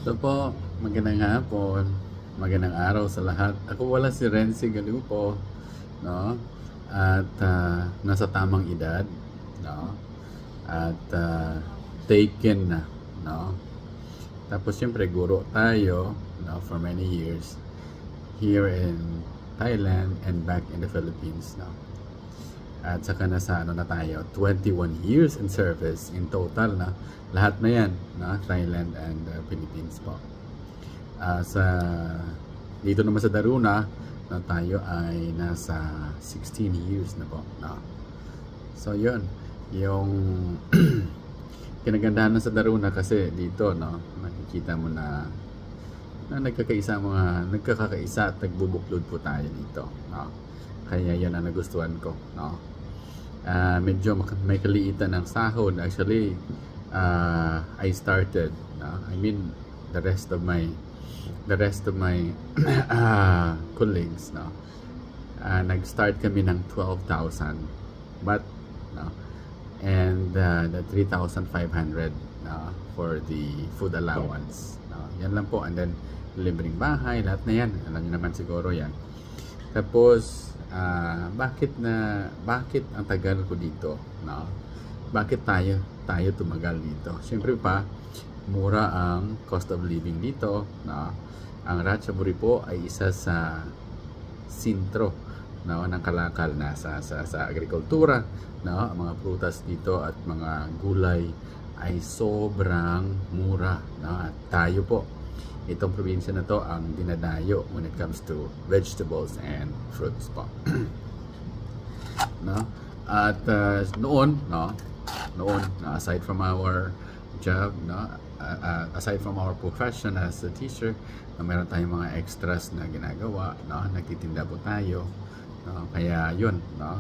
So po, magandang hapon, magandang araw sa lahat. Ako wala si Renzi Galupo, no? At nasa tamang edad, no? At taken na, no? Tapos siyempre guro tayo, no, for many years here in Thailand and back in the Philippines, no? At saka nasa ano na tayo, 21 years in service in total na lahat na yan, na Thailand and Philippines po. Sa dito naman sa Daruna na tayo ay nasa 16 years na po, no? So yun, yung kinagandahan na sa Daruna kasi dito, no, makikita mo na nagkakaisa at nagbubuklod po tayo dito, no? Kaya yan ang nagustuhan ko, no? Medyo may kaliitan ng sahod. Actually, I started, I mean the rest of my colleagues, no, nag-start kami ng 12,000 but, no, and the 3,500 for the food allowance, no? Yan lang po, and then libreng bahay, lahat na yan, alam niyo naman siguro yan. Tapos bakit ang tagal ko dito, no? Bakit tayo tumagal dito? Siyempre pa, mura ang cost of living dito, no? Ang Ratchaburi po ay isa sa sentro, no, ng kalakal na sa agrikultura, no? Ang mga prutas dito at mga gulay ay sobrang mura, no? At tayo po, itong probinsya na to ang dinadayo when it comes to vegetables and fruits po. No? At noon, aside from our job, no, aside from our profession as a teacher, meron tayong mga extras na ginagawa, no? Nagtitinda po tayo, no? Kaya yun, no,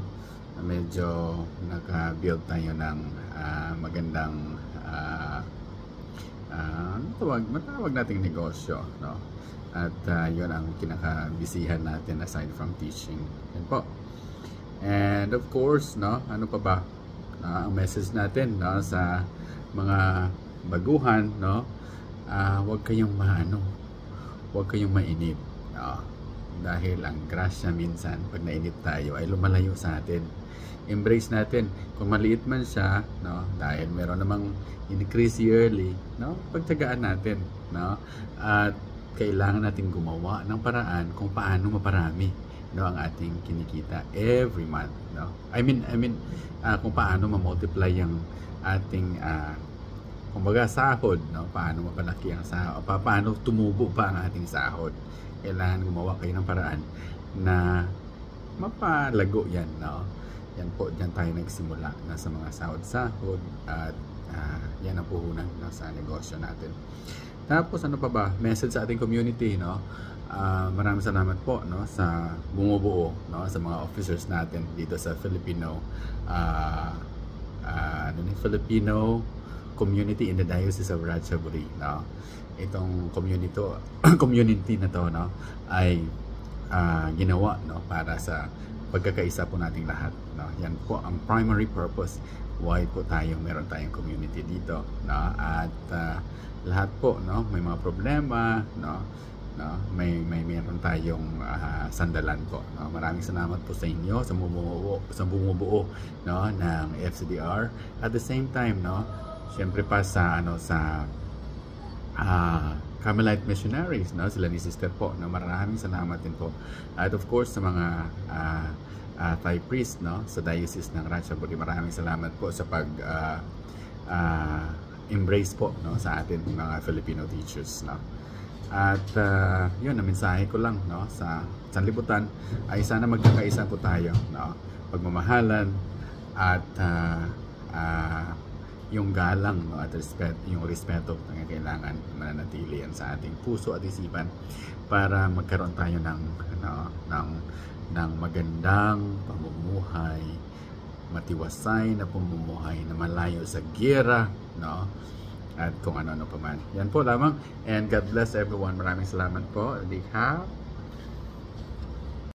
medyo naka-build tayo ng magandang matawag nating negosyo, no? At yun ang kinakabisihan natin aside from teaching. Yan po. And of course, no, ano pa ba ang message natin, no, sa mga baguhan, no? Huwag kayong mainip, no? Dahil ang grasya minsan pag nainip tayo ay lumalayo sa atin. Embrace natin kung maliit man siya, no, dahil meron namang increase yearly, no, pagtiyagaan natin, no, at kailangan natin gumawa ng paraan kung paano maparami, no, ang ating kinikita every month, no. I mean kung paano ma-multiply yung ating kumbaga sahod, no, paano mapalaki ang sahod, paano tumubo pa ang ating sahod. Kailangan gumawa kayo ng paraan na mapalago yan, no. Yan po, dyan tayo nagsimula na sa mga sahod-sahod at yan ang puhunan, no, sa negosyo natin. Tapos ano pa ba? Message sa ating community, no? Maraming salamat po, no, sa bumubuo, no, sa mga officers natin dito sa Filipino community in the Diocese of Ratchaburi, no? Itong community na to, no, ay ginawa, no, para sa pagkakaisa po nating lahat, no? Yan po ang primary purpose why po meron tayong community dito, no? At lahat po, no, may mga problema, no, meron tayong sandalan po, no? Maraming salamat po sa inyo sa bumubuo, no, ng FCDR. At the same time, no, syempre pa sa Carmelite missionaries, no, sila ni sister po, no, maraming salamat din po. At of course sa mga Thai priest, no, sa diocese ng Ratchaburi, maraming salamat po sa pag embrace po, no, sa atin mga Filipino teachers, no. At yun, na mensahe ko lang, no, sa sanlibutan ay sana magkakaisa po tayo, no, pagmamahalan at yung galang, no, at yung respeto na kailangan mananatili yan sa ating puso at isipan para magkaroon tayo ng magandang pamumuhay, matiwasay na pamumuhay na malayo sa giyera, no, at kung ano-ano pa man. Yan po lamang, and God bless everyone. Maraming salamat po. Likha.